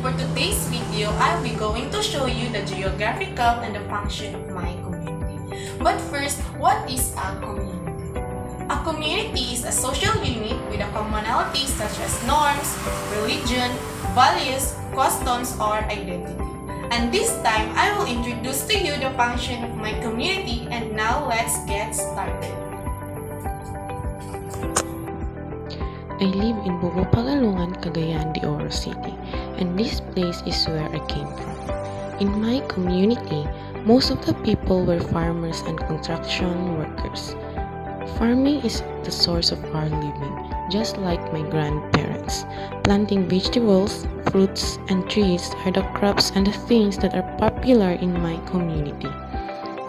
for today's video, I'll be going to show you the geographical and the function of my community. But first, what is a community? A community is a social unit with a commonality such as norms, religion, values, customs, or identity. And this time, I will introduce to you the function of my community, and now let's get started. I live in Bugo, Pagalungan, Cagayan de Oro City, and this place is where I came from. In my community, most of the people were farmers and construction workers. Farming is the source of our living, just like my grandparents. Planting vegetables, fruits, and trees are the crops and the things that are popular in my community.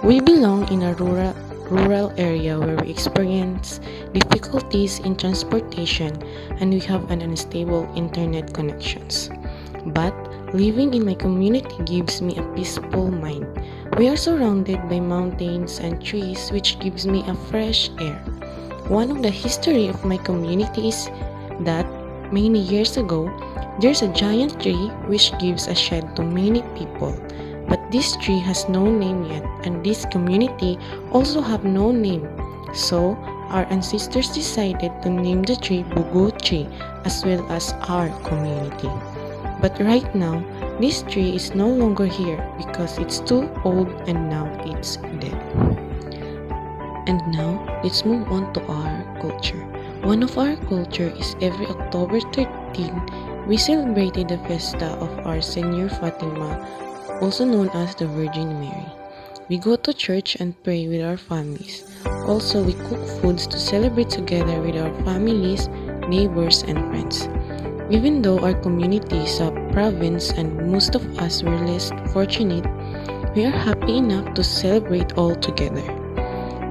We belong in a rural area where we experience difficulties in transportation and we have an unstable internet connections. But living in my community gives me a peaceful mind. We are surrounded by mountains and trees which gives me a fresh air. One of the history of my community is that many years ago, there's a giant tree which gives a shade to many people. But this tree has no name yet, and this community also have no name. So, our ancestors decided to name the tree Bugo Tree as well as our community. But right now, this tree is no longer here because it's too old and now it's dead. And now, let's move on to our culture. One of our culture is every October 13, we celebrated the Fiesta of our Senior Fatima, also known as the Virgin Mary. We go to church and pray with our families. Also, we cook foods to celebrate together with our families, neighbors, and friends. Even though our community is a province and most of us were less fortunate, we are happy enough to celebrate all together.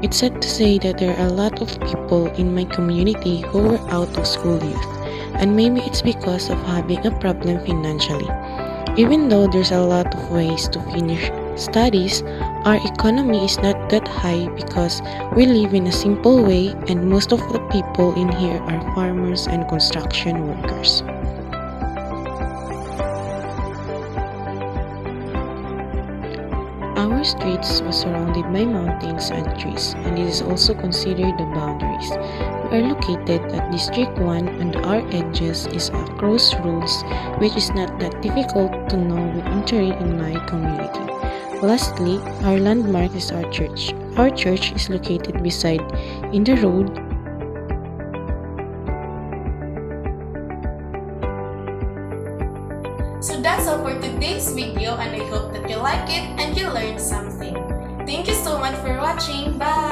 It's sad to say that there are a lot of people in my community who were out of school youth, and maybe it's because of having a problem financially. Even though there's a lot of ways to finish studies, our economy is not that high because we live in a simple way and most of the people in here are farmers and construction workers. Our streets were surrounded by mountains and trees, and it is also considered the boundaries. We are located at District 1 and our edges is a crossroads which is not that difficult to know when entering in my community. Lastly, our landmark is our church. Our church is located beside in the road. So that's all for today's video, and I hope that you like it and you learned something. Thank you so much for watching. Bye!